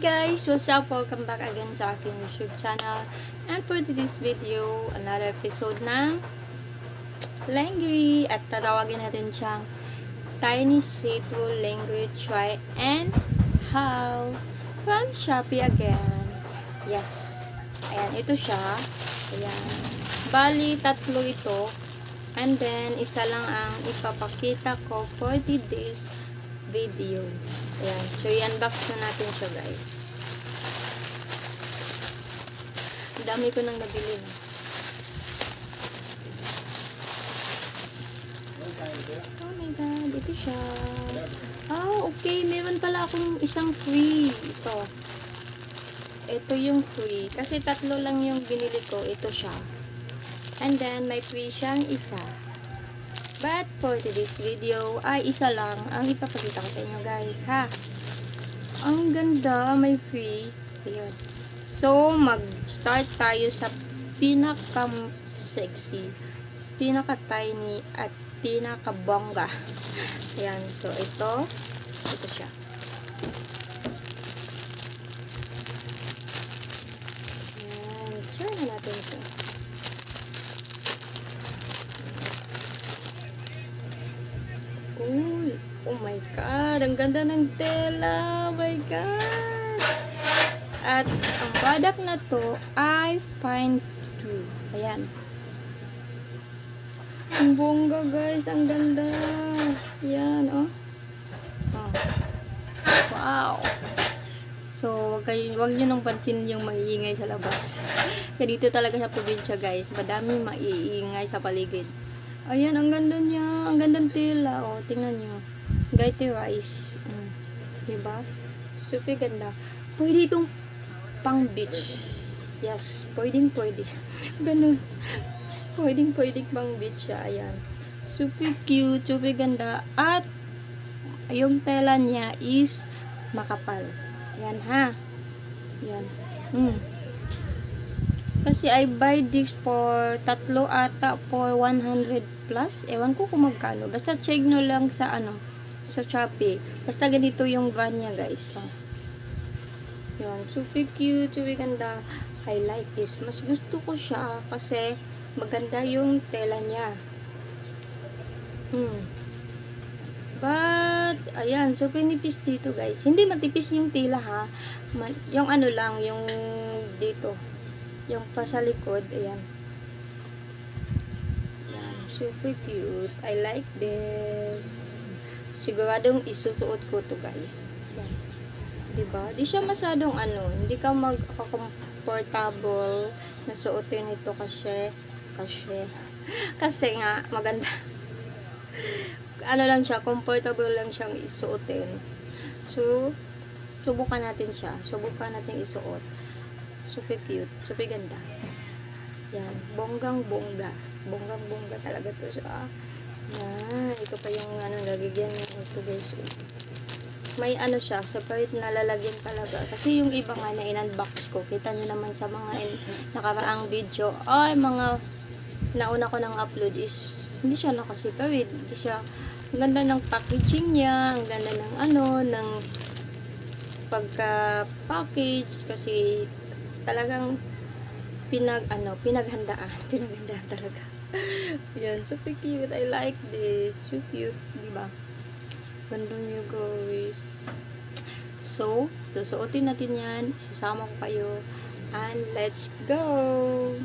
guys! What's up? Welcome back again sa aking YouTube channel. And for today's video, another episode ng Language. At tatawagin natin siyang Tiny Seato Language Try and How from Shopee again. Yes. Ayan, ito siya. Ayan. Bali, tatlo ito. And then, isa lang ang ipapakita ko for today's video. Ayan. So, i-unbox na natin siya, guys. Ang dami ko nang nabili na. Oh my God. Ito siya. Oh, okay. Meron pala akong isang free. Ito yung free. Kasi tatlo lang yung binili ko. Ito siya. And then, may free siyang isa. But, for today's video, ay isa lang ang ipapakita ko sa inyo, guys, ha? Ang ganda, may free. Ayan. So, mag-start tayo sa pinaka-sexy, pinaka-tiny, at pinaka-bongga. Ayan. So, ito siya. Ayan. Share na natin ito. Oh my God, ang ganda ng tela. Oh my God. At ang product na to ay Find 2. Ayan. Ang bongga, guys, ang ganda. Ayan, oh. Wow. So, wag nyo nang pansinin yung maiingay sa labas. Dito talaga sa probinsya, guys. Madami maiingay sa paligid. Ayan, ang ganda niya. Ang gandang tela. O, tingnan nyo. Gaiti rice. Diba? Super ganda. Pwede itong pang beach. Yes, pwede. Ganun. Pwede pang beach siya. Ayan. Super cute. Super ganda. At, yung tela niya is makapal. Ayan, ha? Ayan. Kasi I buy this for tatlo ata for 100 plus. Ewan ko kung magkano. Basta check nyo lang sa sa Shopee. Basta ganito yung brand niya, guys. Yan. Super cute. Super ganda. I like this. Mas gusto ko siya kasi maganda yung tela niya. But, ayan. Super nipis dito, guys. Hindi matipis yung tela, ha. Yung lang, yung dito. Yung pa sa likod, ayan. Ayan, super cute. I like this. Siguradong isusuot ko to, guys. Ayan. Diba? Di siya masyadong hindi ka mag-comfortable na suotin ito kasi nga, maganda. Lang siya, comfortable lang siyang isuotin. So, subukan natin siya. Subukan natin isuot. Super cute. Super ganda. Yan. Bonggang-bongga. Bonggang-bongga talaga to siya. Yan. Ito pa yung nalagyan niya. Ito, guys. May siya. Separate na lalagyan talaga. Kasi yung iba nga na in-unbox ko. Kita nyo naman sa mga nakaraang video. Ay, mga nauna ko nang upload is hindi siya nakaseparate. Hindi siya. Ang ganda ng packaging niya. Ang ganda ng ng pagka-package. Kasi talagang pinaghandaan talaga. Yan, super cute. I like this. So cute, diba? Ganda nyo, guys. So, susuotin natin yan. Isasama ko kayo. And let's go!